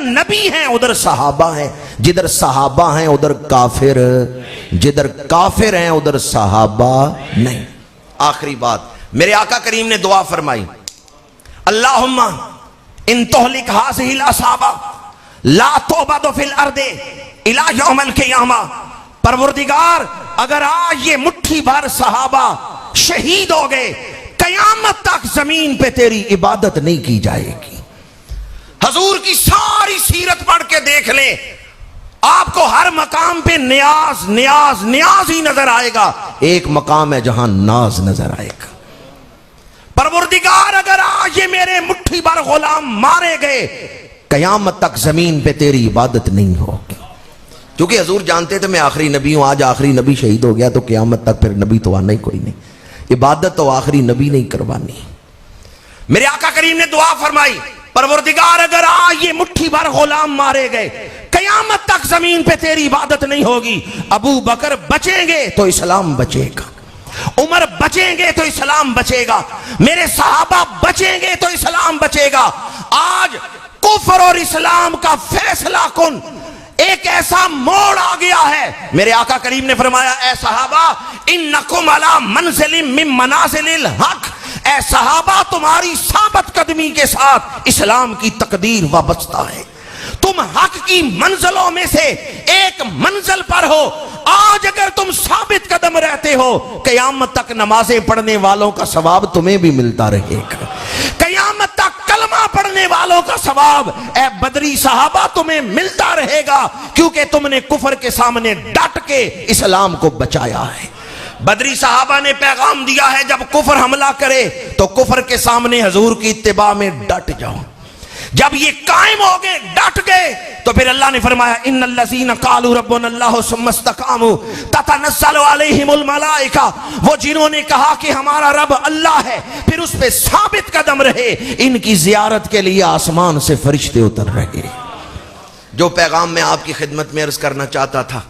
نبی ہیں ادھر صحابہ ہیں، جدھر صحابہ ہیں ادھر کافر، جدھر کافر ہیں ادھر صحابہ نہیں۔ آخری بات میرے آقا کریم نے دعا فرمائی، اللہم ان تہلک ہذہ العصابہ لا تعبد فی الارض الی یوم القیامہ، پروردگار اگر آج یہ مٹھی بھر صحابہ شہید ہو گئے، قیامت تک زمین پہ تیری عبادت نہیں کی جائے گی۔ حضور کی ساری سیرت پڑھ کے دیکھ لیں، آپ کو ہر مقام پہ نیاز نیاز نیاز ہی نظر آئے گا، ایک مقام ہے جہاں ناز نظر آئے گا۔ پروردگار اگر آج یہ میرے مٹھی بھر غلام مارے گئے، قیامت تک زمین پہ تیری عبادت نہیں ہوگی۔ کیونکہ حضور جانتے تھے میں آخری نبی ہوں، آج آخری نبی شہید ہو گیا تو قیامت تک پھر نبی تو آنا ہی کوئی نہیں، عبادت تو آخری نبی نہیں کروانی۔ میرے آقا کریم نے دعا فرمائی، پروردگار اگر آج یہ مٹھی بھر غلام مارے گئے، قیامت تک زمین پہ تیری عبادت نہیں ہوگی۔ ابو بکر بچیں گے تو اسلام بچے گا، عمر بچیں گے تو اسلام بچے گا، میرے صحابہ بچیں گے تو اسلام بچے گا۔ آج کفر اور اسلام کا فیصلہ کن ایک ایسا موڑ آ گیا ہے، میرے آقا کریم نے فرمایا، اے صحابہ انکم علی منزل من منازل الحق، اے صحابہ تمہاری ثابت قدمی کے ساتھ اسلام کی تقدیر وابستہ ہے، تم حق کی منزلوں میں سے ایک منزل پر ہو۔ آج اگر تم ثابت قدم رہتے ہو، قیامت تک نمازیں پڑھنے والوں کا ثواب تمہیں بھی ملتا رہے گا، قیامت تک کلمہ پڑھنے والوں کا ثواب اے بدری صحابہ تمہیں ملتا رہے گا، کیونکہ تم نے کفر کے سامنے ڈٹ کے اسلام کو بچایا ہے۔ بدری صحابہ نے پیغام دیا ہے، جب کفر حملہ کرے تو کفر کے سامنے حضور کی اتباع میں ڈٹ جاؤ۔ جب یہ قائم ہو گئے، ڈٹ گئے، تو پھر اللہ نے فرمایا ان الذین قالوا ربنا اللہ ثم استقاموا تتنزل علیہم الملائکہ، وہ جنہوں نے کہا کہ ہمارا رب اللہ ہے پھر اس پہ ثابت قدم رہے، ان کی زیارت کے لیے آسمان سے فرشتے اتر رہے۔ جو پیغام میں آپ کی خدمت میں عرض کرنا چاہتا تھا،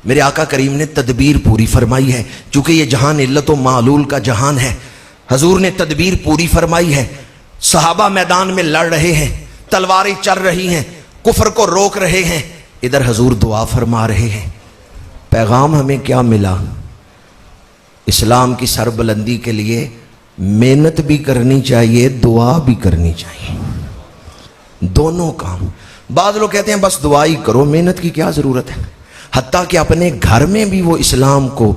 میرے آقا کریم نے تدبیر پوری فرمائی ہے، چونکہ یہ جہان علت و معلول کا جہان ہے، حضور نے تدبیر پوری فرمائی ہے۔ صحابہ میدان میں لڑ رہے ہیں، تلواریں چل رہی ہیں، کفر کو روک رہے ہیں، ادھر حضور دعا فرما رہے ہیں۔ پیغام ہمیں کیا ملا؟ اسلام کی سربلندی کے لیے محنت بھی کرنی چاہیے، دعا بھی کرنی چاہیے، دونوں کام۔ بعض لوگ کہتے ہیں بس دعا ہی کرو، محنت کی کیا ضرورت ہے؟ حتیٰ کہ اپنے گھر میں بھی وہ اسلام کو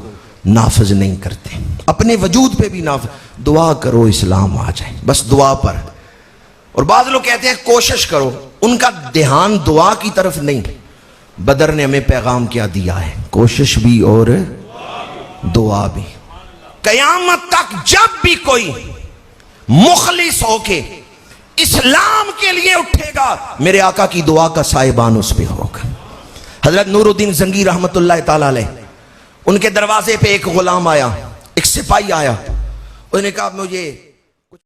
نافذ نہیں کرتے، اپنے وجود پہ بھی نافذ، دعا کرو اسلام آ جائے، بس دعا پر۔ اور بعض لوگ کہتے ہیں کوشش کرو، ان کا دھیان دعا کی طرف نہیں۔ بدر نے ہمیں پیغام کیا دیا ہے؟ کوشش بھی اور دعا بھی۔ قیامت تک جب بھی کوئی مخلص ہو کے اسلام کے لیے اٹھے گا، میرے آقا کی دعا کا سائبان اس پہ ہوگا۔ حضرت نور الدین زنگی رحمت اللہ تعالی علیہ، ان کے دروازے پہ ایک غلام آیا، ایک سپاہی آیا، انہوں نے کہا مجھے